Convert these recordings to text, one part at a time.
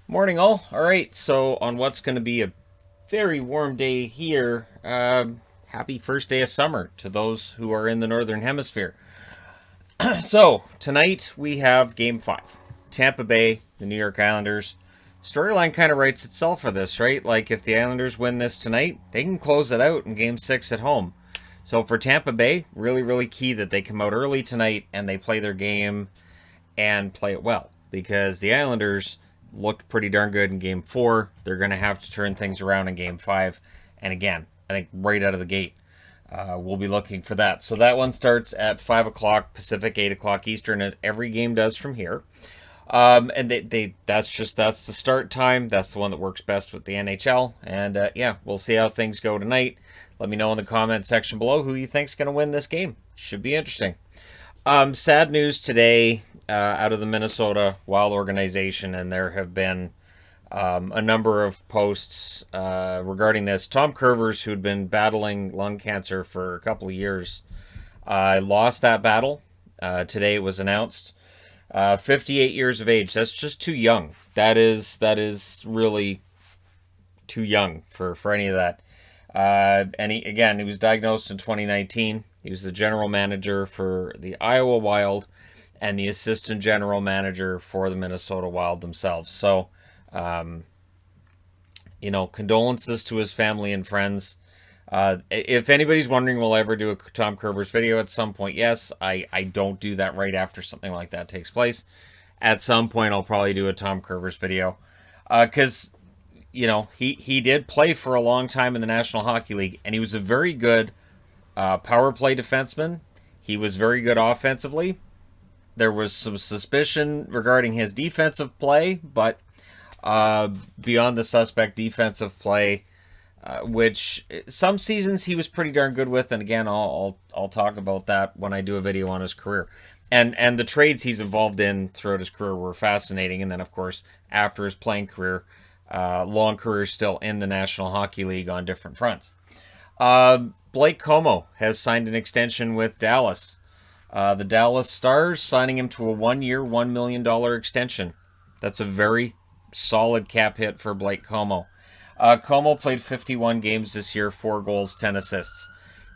Morning, all. All right, so on what's going to be a very warm day here, happy first day of summer to those who are in the Northern Hemisphere. So, tonight we have Game 5. Tampa Bay, the New York Islanders. Storyline kind of writes itself for this, right? Like, if the Islanders win this tonight, they can close it out in Game 6 at home. So, for Tampa Bay, really, really key that they come out early tonight and they play their game and play it well because the Islanders looked pretty darn good in game 4. They're going to have to turn things around in game 5. And again, I think right out of the gate, we'll be looking for that. So that one starts at 5 o'clock Pacific, 8 o'clock Eastern, as every game does from here. And that's the start time. That's the one that works best with the NHL. And yeah, we'll see how things go tonight. Let me know in the comment section below who you think's going to win this game. Should be interesting. Sad news today out of the Minnesota Wild organization, and there have been a number of posts regarding this. Tom Kurvers, who'd been battling lung cancer for a couple of years, lost that battle. Today it was announced. 58 years of age. That's just too young. That is really too young for any of that. And he was diagnosed in 2019. He was the general manager for the Iowa Wild and the assistant general manager for the Minnesota Wild themselves. So, condolences to his family and friends. If anybody's wondering, will I ever do a Tom Kurvers video at some point? Yes, I don't do that right after something like that takes place. At some point, I'll probably do a Tom Kurvers video. Because he did play for a long time in the National Hockey League, and he was a very good power play defenseman. He was very good offensively. There was some suspicion regarding his defensive play, but beyond the suspect defensive play, which some seasons he was pretty darn good with, and again, I'll talk about that when I do a video on his career. And the trades he's involved in throughout his career were fascinating. And then, of course, after his playing career, long career still in the National Hockey League on different fronts. Blake Comeau has signed an extension with Dallas. The Dallas Stars signing him to a 1-year, $1 million extension. That's a very solid cap hit for Blake Comeau. Comeau played 51 games this year, 4 goals, 10 assists.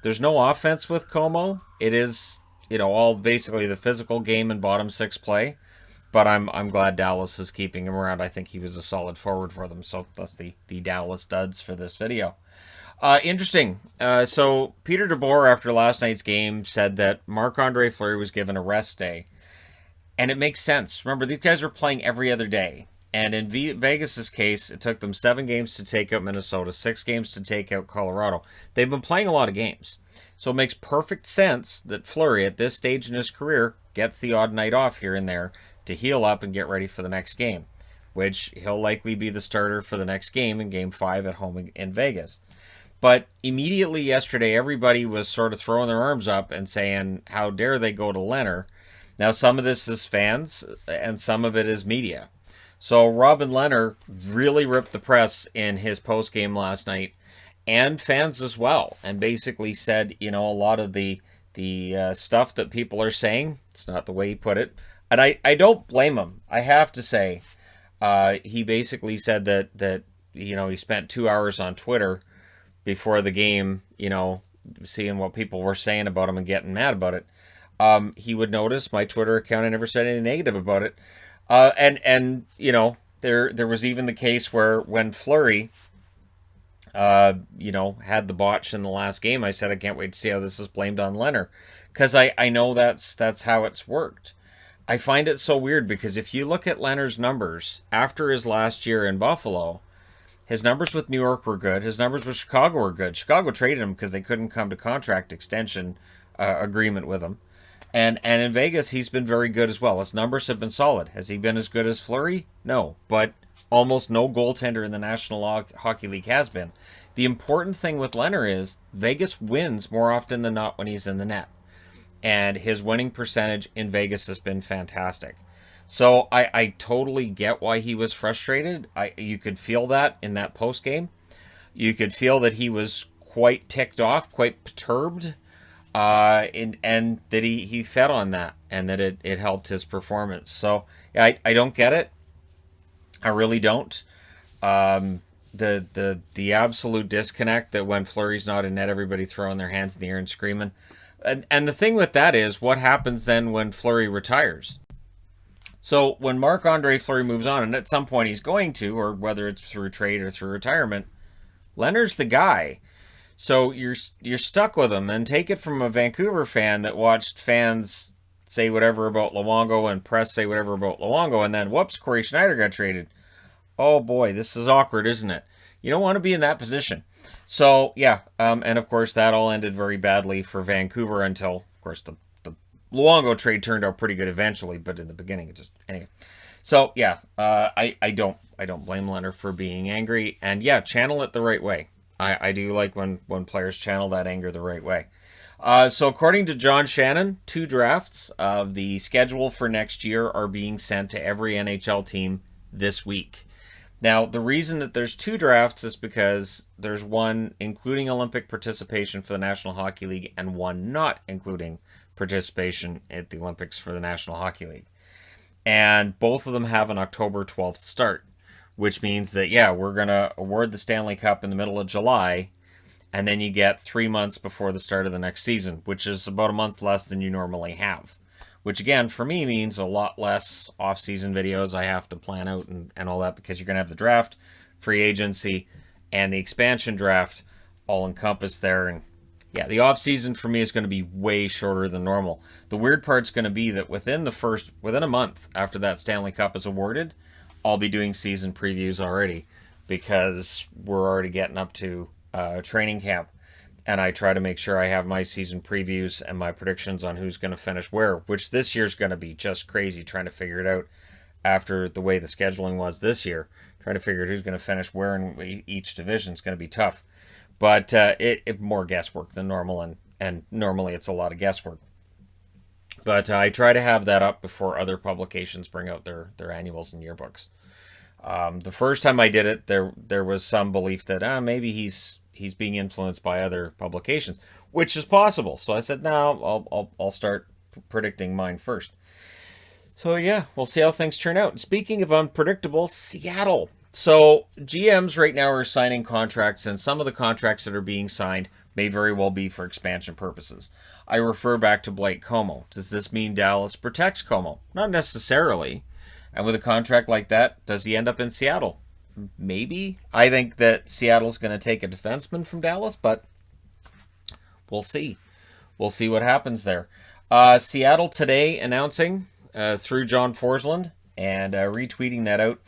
There's no offense with Comeau. It is, all basically the physical game and bottom six play. But I'm glad Dallas is keeping him around. I think he was a solid forward for them. So that's the Dallas Duds for this video. Interesting. So Peter DeBoer, after last night's game, said that Marc-Andre Fleury was given a rest day. And it makes sense. Remember, these guys are playing every other day. And in Vegas's case, it took them 7 games to take out Minnesota, 6 games to take out Colorado. They've been playing a lot of games. So it makes perfect sense that Fleury, at this stage in his career, gets the odd night off here and there to heal up and get ready for the next game, which he'll likely be the starter for the next game in Game 5 at home in Vegas. But immediately yesterday, everybody was sort of throwing their arms up and saying, how dare they go to Lehner? Now, some of this is fans, and some of it is media. So Robin Lehner really ripped the press in his post-game last night, and fans as well, and basically said, a lot of the stuff that people are saying, it's not the way he put it, and I don't blame him. I have to say, he basically said that he spent 2 hours on Twitter before the game, seeing what people were saying about him and getting mad about it. He would notice my Twitter account, I never said anything negative about it. There was even the case where when Fleury, had the botch in the last game, I said I can't wait to see how this is blamed on Lehner, because I know that's how it's worked. I find it so weird because if you look at Lehner's numbers after his last year in Buffalo, his numbers with New York were good. His numbers with Chicago were good. Chicago traded him because they couldn't come to contract extension agreement with him. And in Vegas, he's been very good as well. His numbers have been solid. Has he been as good as Fleury? No. But almost no goaltender in the National Hockey League has been. The important thing with Lehner is Vegas wins more often than not when he's in the net. And his winning percentage in Vegas has been fantastic. So I totally get why he was frustrated. You could feel that in that post game. You could feel that he was quite ticked off, quite perturbed, and that he fed on that, and that it helped his performance. So I don't get it. I really don't. The absolute disconnect that when Fleury's not in net, everybody throwing their hands in the air and screaming. And the thing with that is, what happens then when Fleury retires? So when Marc-Andre Fleury moves on, and at some point he's going to, or whether it's through trade or through retirement, Lehner's the guy. So you're stuck with him. And take it from a Vancouver fan that watched fans say whatever about Luongo and press say whatever about Luongo, and then whoops, Corey Schneider got traded. Oh boy, this is awkward, isn't it? You don't want to be in that position. So yeah, and of course that all ended very badly for Vancouver until, of course, the Luongo trade turned out pretty good eventually, but in the beginning it just anyway. So yeah, I don't blame Lehner for being angry, and yeah, channel it the right way. I do like when players channel that anger the right way. So according to John Shannon, 2 drafts of the schedule for next year are being sent to every NHL team this week. Now, the reason that there's 2 drafts is because there's one including Olympic participation for the National Hockey League and one not including participation at the Olympics for the National Hockey League. And both of them have an October 12th start, which means that, yeah, we're going to award the Stanley Cup in the middle of July, and then you get 3 months before the start of the next season, which is about a month less than you normally have. Which, again, for me means a lot less off-season videos I have to plan out and all that, because you're going to have the draft, free agency, and the expansion draft all encompassed there. And, yeah, the off-season for me is going to be way shorter than normal. The weird part's going to be that within a month after that Stanley Cup is awarded, I'll be doing season previews already, because we're already getting up to training camp. And I try to make sure I have my season previews and my predictions on who's going to finish where, which this year's going to be just crazy trying to figure it out after the way the scheduling was this year. Trying to figure out who's going to finish where in each division is going to be tough. But it more guesswork than normal, and normally it's a lot of guesswork. But I try to have that up before other publications bring out their annuals and yearbooks. The first time I did it, there was some belief that maybe he's being influenced by other publications, which is possible. So I said, no, I'll start predicting mine first. So yeah, we'll see how things turn out. Speaking of unpredictable, Seattle. So GMs right now are signing contracts, and some of the contracts that are being signed may very well be for expansion purposes. I refer back to Blake Comeau. Does this mean Dallas protects Comeau? Not necessarily. And with a contract like that, does he end up in Seattle? Maybe. I think that Seattle's going to take a defenseman from Dallas, but we'll see. We'll see what happens there. Seattle today announcing through John Forsland and retweeting that out,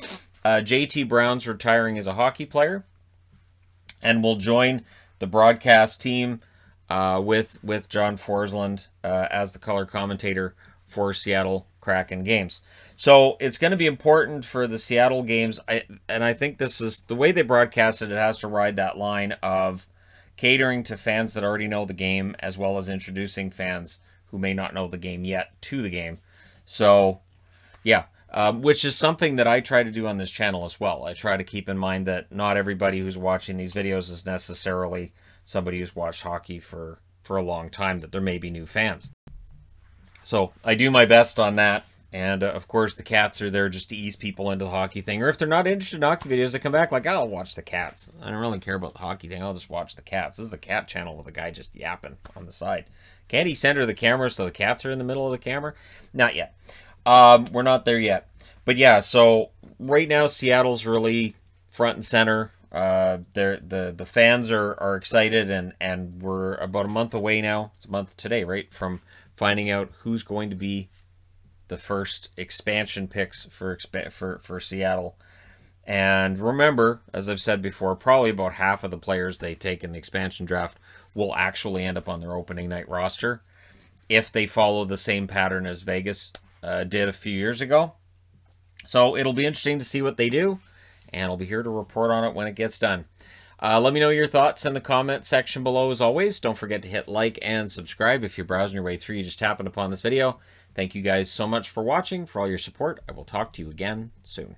JT Brown's retiring as a hockey player and will join the broadcast team with John Forsland as the color commentator for Seattle Kraken games. So it's going to be important for the Seattle games, and I think this is the way they broadcast it. It has to ride that line of catering to fans that already know the game, as well as introducing fans who may not know the game yet to the game. So, yeah, which is something that I try to do on this channel as well. I try to keep in mind that not everybody who's watching these videos is necessarily somebody who's watched hockey for a long time, that there may be new fans. So I do my best on that. And, of course, the Cats are there just to ease people into the hockey thing. Or if they're not interested in hockey videos, they come back like, I'll watch the Cats. I don't really care about the hockey thing. I'll just watch the Cats. This is the Cat channel with a guy just yapping on the side. Can't he center the camera so the Cats are in the middle of the camera? Not yet. We're not there yet. But, yeah, so right now Seattle's really front and center. The fans are excited, and we're about a month away now. It's a month today, right, from finding out who's going to be the first expansion picks for Seattle. And remember, as I've said before, probably about half of the players they take in the expansion draft will actually end up on their opening night roster if they follow the same pattern as Vegas did a few years ago. So it'll be interesting to see what they do, and I'll be here to report on it when it gets done. Let me know your thoughts in the comment section below as always. Don't forget to hit like and subscribe. If you're browsing your way through, you just happened upon this video. Thank you guys so much for watching, for all your support. I will talk to you again soon.